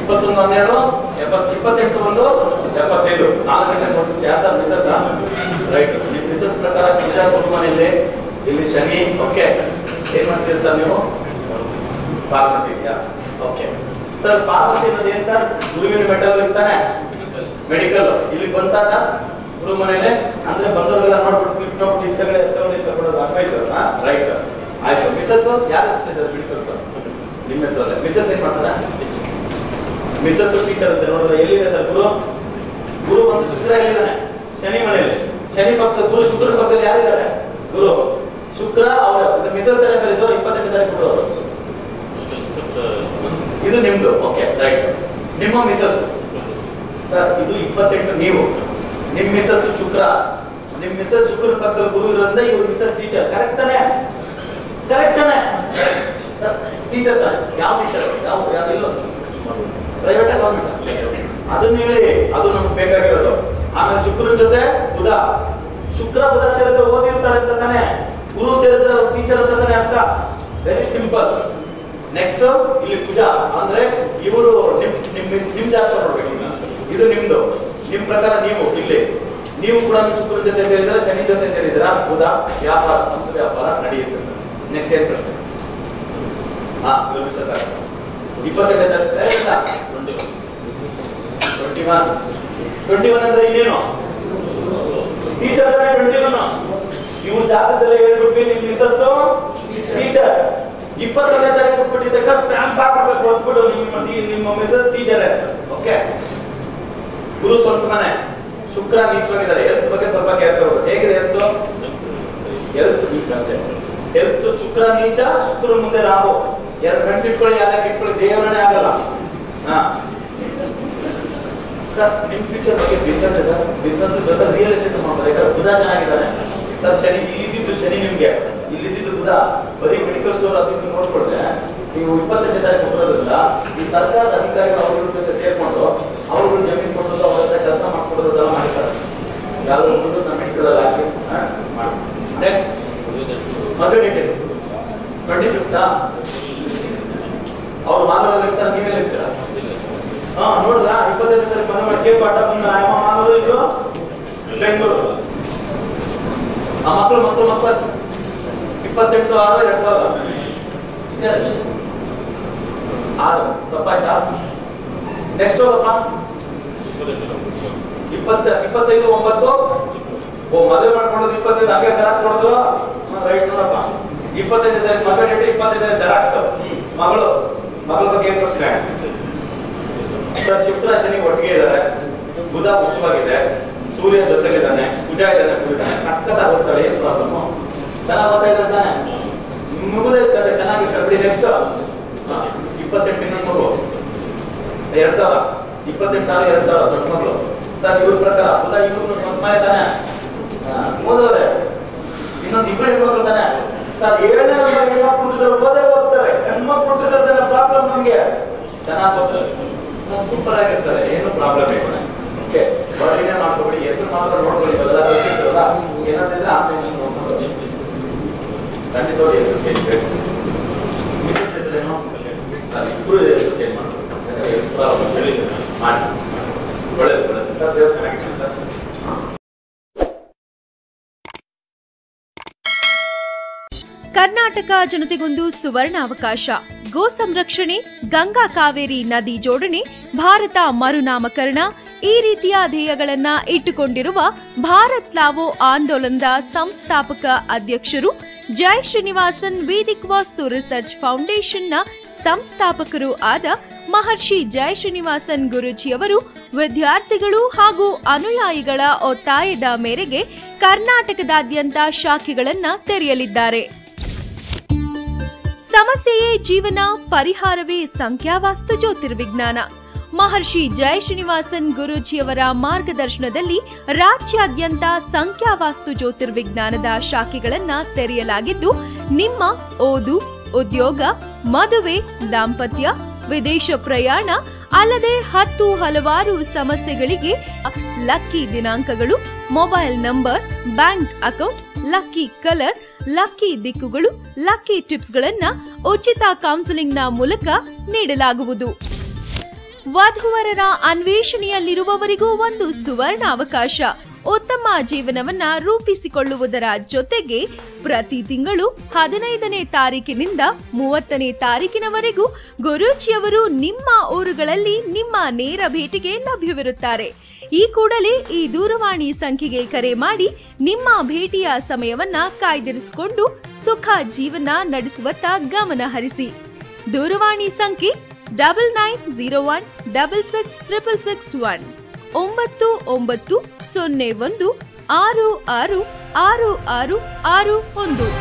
21/12/78 4 ಗಂಟೆ ನೋಡ್ಬಿಟ್ಟು ಯಾರ ಮಿಸಸ್ ರೈಟ್. ನಿಮ್ಮ ಮಿಸಸ್ ಪ್ರಕಾರ ಕುಜ ಗುರುಮನೆಯಲ್ಲಿ ಇಲ್ಲಿ ಶನಿ. ಓಕೆ, ಏನ್ ಮಾಡ್ತೀರಿ ಸರ್ ನೀವು? ಫಾರ್ಮಸಿ ಇದೆಯಾ? ಓಕೆ ಸರ್, ಫಾರ್ಮಸಿ ಅನ್ನೋದು ಏನ್ ಸರ್? ಗುರುವಿನ ಮೆಟಲ್ ಇರ್ತಾನೆ, ಮೆಡಿಕಲ್ ಇಲ್ಲಿ ಬಂತ ಸರ್ ಗುರು ಮನೆಯಲ್ಲಿ. ಅಂದ್ರೆ ಬಂದವರೆಲ್ಲ ನೋಡ್ಬಿಟ್ಟು ಸ್ಲಿಪ್ ನೋಡ್ಬಿಟ್ಟು ಇಷ್ಟಗಳೇ ತಗೊಳ್ಳೋದು ಆಗ್ತಾಯ್ತು. ರೈಟ್, ಆಯ್ತು. ಮಿಸಸ್ ಯಾರು ಮೆಡಿಕಲ್ ಸರ್? ನಿಮ್ಮ ಹೆಸರಲ್ಲೇ. ಮಿಸಸ್ ಏನ್ ಮಾಡ್ತಾರ? ಮಿಸಸ್ ಟೀಚರ್ ಅಂತ ನೋಡಿದ್ರೆ ಎಲ್ಲಿದೆ ಸರ್ ಗುರು? ಗುರು ಒಂದು ಶುಕ್ರ ಎಲ್ಲಿದ್ದಾನೆ? ಶನಿ ಮನೆಯಲ್ಲಿ. ಶನಿ ಪಕ್ಕದ ಗುರು, ಶುಕ್ರ ಪಕ್ಕದಲ್ಲಿ ಯಾರಿದ್ದಾರೆ? ಗುರು, ಶುಕ್ರ. ಅವರ ಮಿಸಸ್ ಸರ್ ಇದು 28 ತಾರೀಕು ಕೊಡೋರು. ಇದು ನಿಮ್ದು. Okay right. ನಿಮ್ಮ ಮಿಸಸ್ ಸರ್ ಇದು 28. ನೀವು ನಿಮ್ ಮಿಸಸ್ ಶುಕ್ರ. ನಿಮ್ ಮಿಸಸ್ ಶುಕ್ರ ಪಕ್ಕದಲ್ಲಿ ಗುರು ಇರೋದ್ರಿಂದ ಇವ್ರು ಮಿಸಸ್ ಟೀಚರ್. ಕರೆಕ್ಟ್ ತಾನೆ? ಕರೆಕ್ಟ್ ತಾನೆ? ಟೀಚರ್ ತಾನೆ? ಯಾವ ಟೀಚರ್? ಯಾವ ಇಲ್ಲ ಪ್ರೈವೇಟ್ ಗವರ್ಮೆಂಟ್? ಅದನ್ನ ಹೇಳಿ, ಅದು ನಮ್ಗೆ ಬೇಕಾಗಿರೋದು. ಆಮೇಲೆ ಶುಕ್ರನ ಜೊತೆ ಬುಧ. ಶುಕ್ರ ಬುಧ ಸೇರಿದ್ರೆ ಓದಿರ್ತಾರೆ ಅಂತ ತಾನೆ. ಗುರು ಸೇರಿದ್ರೆ ಟೀಚರ್ ಅಂತ ತಾನೆ ಅರ್ಥ. Very simple. ನೆಕ್ಸ್ಟ್ ಇಲ್ಲಿ ಕುಜ ಅಂದ್ರೆ ಇವರು ನಿಮ್ ಜಾತಕ ನೋಡ್ಬೇಕು. ಇದು ನಿಮ್ದು. ನಿಮ್ ಪ್ರಕಾರ ನೀವು ಇಲ್ಲಿ ನೀವು ಕೂಡ ಶುಕ್ರನ ಜೊತೆ ಸೇರಿದ್ರೆ, ಶನಿ ಜೊತೆ ಸೇರಿದ್ರ ಬುಧ, ವ್ಯಾಪಾರ, ಸ್ವಂತ ವ್ಯಾಪಾರ ನಡೆಯುತ್ತೆ ಸರ್. ನೆಕ್ಸ್ಟ್ ಏನ್ ಪ್ರಶ್ನೆ? 28 21 ಅಂದ್ರೆ ಇನ್ನೇನು? ಟೀಚರ್ ತಾನೆ 21. ಇವ್ರ ಜಾತಕದಲ್ಲಿ ಹೇಳ್ಬಿಟ್ಟು ನಿಮ್ ಮಿಸಸ್ ಟೀಚರ್. 21ನೇ ತಾರೀಕು ಕೊಟ್ಬಿಟ್ಟಿದ್ದ ತಕ್ಷಣ ಸ್ಟ್ಯಾಂಪ್ ಹಾಕ್ಬಿಟ್ಟು ಹೊತ್ಬಿಟ್ಟು ನಿಮ್ಮ ಮಿಸಸ್ ಟೀಚರ್. ಓಕೆ. ಗುರು ಸ್ವಂತ ಮನೆ, ಶುಕ್ರ ನೀಚವಾಗಿದ್ದಾರೆ. ಹೆಲ್ತ್ ಬಗ್ಗೆ ಸ್ವಲ್ಪ ಕೇರ್ ತಗೋಬೇಕು. ಹೇಗಿದೆ ಹೆಲ್ತ್? ಹೆಲ್ತ್ ವೀಕ್ ಅಷ್ಟೇ. ಹೆಲ್ತ್ ಶುಕ್ರ ನೀಚ, ಶುಕ್ರ ಮುಂದೆ ರಾಹು. ಎರಡು ಫ್ರೆಂಡ್ಸ್ ಇಟ್ಕೊಳ್ಳಿ, ಯಾರಕ್ಕೆ ಇಟ್ಕೊಳ್ಳಿ, ದೇವರೇ ಆಗಲ್ಲ. ಸರ್ ನಿಮ್ ಫ್ಯೂಚರ್ ಬಗ್ಗೆ ಬಿಸ್ನೆಸ್ ಸರ್. ಬಿಸ್ನೆಸ್ ಜೊತೆ ರಿಯಲ್ ಎಸ್ಟೇಟ್ ಮಾಡ್ತಾರೆ. ಯಾಕಂದ್ರೆ ಬುಧ ಚೆನ್ನಾಗಿದ್ದಾನೆ ಸರ್. ಶನಿ ಇಲ್ಲಿದ್ದು ಶನಿ ನಿಮ್ಗೆ ಇಲ್ಲಿದ್ದು ಬುಧ. ಬರೀ ಮೆಡಿಕಲ್ ಸ್ಟೋರ್ ಅದಕ್ಕೆ ನೋಡ್ಕೊಳ್ರೆ ನೀವು 28ನೇ ತಾರೀಕು ಕೊಡೋದ್ರಿಂದ ಈ ಸರ್ಕಾರದ ಅಧಿಕಾರಿಗಳು ಅವ್ರ ಜೊತೆ ಸೇರ್ಕೊಂಡು ಅವ್ರುಗಳು ಜಮೀನು ಕೊಡೋದು, ಅವ್ರ ಹತ್ರ ಕೆಲಸ ಮಾಡಿಸ್ಕೊಡೋದೆಲ್ಲ ಮಾಡಿದ್ದಾರೆ. ಯಾರು ನಮ್ಮ ಮೆಡಿಕಲ್ ಹಾಕಿ ಮಾಡಿ. ನೆಕ್ಸ್ಟ್ ಮದುವೆ ಡೇಟ್ 25 ಅವ್ರು ಮಾನವರಲ್ಲಿ ಇರ್ತಾರೆ, ನೀವೇಲೆ ಇರ್ತೀರಾ? ನೋಡಿದ್ರ 25ನೇ ತಾರೀಕು ಮನೆ ಮಾಡಿ ಕೇಕ್ ಆಟ ಬಂದ ಮಾನವರು ಇದು ಬೆಂಗಳೂರು. ಆ ಮಕ್ಕಳು 28/6/2006 ತಪ್ಪಾಯ್ತಾ? ನೆಕ್ಸ್ಟ್ ಹೋಗಪ್ಪ 25/9. ಮದುವೆ ಮಾಡ್ಕೊಳ್ಳೋದು 25 ಹಾಗೆ ಜೆರಾಕ್ಸ್ ಹೊಡೆದ್ರು. ರೈಟ್ ನೋಡಪ್ಪ. 25ನೇ ತಾರೀಕು ಮದುವೆ ಡೇಟ್, 25ನೇ ಜೆರಾಕ್ಸ್. ಮಗಳ ಬಗ್ಗೆ ಏನ್ ಪ್ರಶ್ನೆ? ಶುಕ್ರ ಶನಿ ಒಟ್ಟಿಗೆ ಇದ್ದಾರೆ, ಬುಧ ಮುಚ್ಚವಾಗಿದೆ, ಸೂರ್ಯ ಜೊತೆಲಿದ್ದಾನೆ, ಕುಜ ಇದ್ದಾನೆ, ಕುಡಿದಾನೆ. ಸಕ್ಕತ್ತಾಗುತ್ತಾರೆ. ಏನ್ ಪ್ರಾಬ್ಲಮ್? ಚೆನ್ನಾಗಿ ಗೊತ್ತಾಯ್ತು ತಾನೆ? ಮುಗುದಿರ್ತದೆ, ಚೆನ್ನಾಗಿರ್ತದೆ. ಬಿಡಿ. ನೆಕ್ಸ್ಟ್ 28 ಮಗು 2000 28/6/2000 ದೊಡ್ಡ ಮಗಳು ಸರ್. ಇವ್ರ ಪ್ರಕಾರ ಬುಧ ಇವ್ರು ಸ್ವಂತ ಮನೆ ತಾನೆ ಓದೋರೆ. ಇನ್ನೊಂದು ಇಬ್ರು ಹೆಣ್ಮಕ್ಳು ತಾನೆ ಸರ್. 7ನೇ ಹೆಣ್ಮಕ್ಳು ಹುಟ್ಟಿದ್ರೆ ಓದೇ ಓದ್ತಾರೆ. ಹೆಣ್ಮಕ್ಳು ಹುಟ್ಟಿದ್ರೆ ಪ್ರಾಬ್ಲಮ್ ನಮ್ಗೆ. ಚೆನ್ನಾಗಿ ಓದ್ತಾರೆ ಸರ್, ಸೂಪರ್ ಆಗಿರ್ತಾರೆ. ಏನು ಪ್ರಾಬ್ಲಮ್ ಇಲ್ಲ. ಓಕೆ, ಹೊರಗಿನೇ ಮಾಡ್ಕೊಬಿಡಿ. ಹೆಸರು ಮಾತ್ರ ನೋಡ್ಕೊಳ್ಳಿ. ಎಲ್ಲ ಗೊತ್ತಿರ್ತಲ್ಲ, ಏನಾದ್ರೆ ಆಮೇಲೆ ನೋಡ್ಕೊಂಡು ಖಂಡಿತವಾಗಿ ಹೆಸರು ಚೇಂಜ್ ಮಿಸಸ್ ಹೆಸರೇನು ಇಬ್ರು ಚೇಂಜ್ ಮಾಡ್ಕೊಳ್ಳಿ. ಮಾಡಿ ಒಳ್ಳೇದು ಸರ್. ದೇವ್ರು ಚೆನ್ನಾಗಿತ್ತು ಸರ್. ಕರ್ನಾಟಕ ಜನತೆಗೊಂದು ಸುವರ್ಣ ಅವಕಾಶ. ಗೋ ಸಂರಕ್ಷಣೆ, ಗಂಗಾ ಕಾವೇರಿ ನದಿ ಜೋಡಣೆ, ಭಾರತ ಮರುನಾಮಕರಣ ಈ ರೀತಿಯ ಧ್ಯೇಯಗಳನ್ನ ಇಟ್ಟುಕೊಂಡಿರುವ ಭಾರತ್ ಲಾವೋ ಆಂದೋಲನದ ಸಂಸ್ಥಾಪಕ ಅಧ್ಯಕ್ಷರು, ಜೈ ಶ್ರೀನಿವಾಸನ್ ವೇದಿಕ್ ವಾಸ್ತು ರಿಸರ್ಚ್ ಫೌಂಡೇಶನ್ನ ಸಂಸ್ಥಾಪಕರು ಆದ ಮಹರ್ಷಿ ಜೈ ಶ್ರೀನಿವಾಸನ್ ಗುರೂಜಿಯವರು ವಿದ್ಯಾರ್ಥಿಗಳು ಹಾಗೂ ಅನುಯಾಯಿಗಳ ಒತ್ತಾಯದ ಮೇರೆಗೆ ಕರ್ನಾಟಕದಾದ್ಯಂತ ಶಾಖೆಗಳನ್ನ ತೆರೆಯಲಿದ್ದಾರೆ. ಸಮಸ್ಯೆಯೇ ಜೀವನ, ಪರಿಹಾರವೇ ಸಂಖ್ಯಾವಾಸ್ತು ಜ್ಯೋತಿರ್ವಿಜ್ಞಾನ. ಮಹರ್ಷಿ ಜೈ ಶ್ರೀನಿವಾಸನ್ ಗುರೂಜಿಯವರ ಮಾರ್ಗದರ್ಶನದಲ್ಲಿ ರಾಜ್ಯಾದ್ಯಂತ ಸಂಖ್ಯಾವಾಸ್ತು ಜ್ಯೋತಿರ್ವಿಜ್ಞಾನದ ಶಾಖೆಗಳನ್ನ ತೆರೆಯಲಾಗಿದ್ದು, ನಿಮ್ಮ ಓದು, ಉದ್ಯೋಗ, ಮದುವೆ, ದಾಂಪತ್ಯ, ವಿದೇಶ ಪ್ರಯಾಣ ಅಲ್ಲದೆ 10 ಹಲವಾರು ಸಮಸ್ಯೆಗಳಿಗೆ ಲಕ್ಕಿ ದಿನಾಂಕಗಳು, mobile number, bank account, lucky colour, lucky ದಿಕ್ಕುಗಳು, ಲಕ್ಕಿ ಟಿಪ್ಸ್ಗಳನ್ನ ಉಚಿತ ಕೌನ್ಸಿಲಿಂಗ್ನ ಮೂಲಕ ನೀಡಲಾಗುವುದು. ವಧುವರರ ಅನ್ವೇಷಣೆಯಲ್ಲಿರುವವರಿಗೂ ಒಂದು ಸುವರ್ಣ ಅವಕಾಶ. ಉತ್ತಮ ಜೀವನವನ್ನ ರೂಪಿಸಿಕೊಳ್ಳುವುದರ ಜೊತೆಗೆ ಪ್ರತಿ ತಿಂಗಳು 15ನೇ ತಾರೀಕಿನಿಂದ 30ನೇ ತಾರೀಕಿನವರೆಗೂ ಗುರೂಜಿಯವರು ನಿಮ್ಮ ಊರುಗಳಲ್ಲಿ ನಿಮ್ಮ ನೇರ ಭೇಟಿಗೆ ಲಭ್ಯವಿರುತ್ತಾರೆ. ಈ ಕೂಡಲೇ ಈ ದೂರವಾಣಿ ಸಂಖ್ಯೆಗೆ ಕರೆ ಮಾಡಿ ನಿಮ್ಮ ಭೇಟಿಯ ಸಮಯವನ್ನ ಕಾಯ್ದಿರಿಸಿಕೊಂಡು ಸುಖ ಜೀವನ ನಡೆಸುವತ್ತ ಗಮನ ಹರಿಸಿ. ದೂರವಾಣಿ ಸಂಖ್ಯೆ 9901666661 9901666661.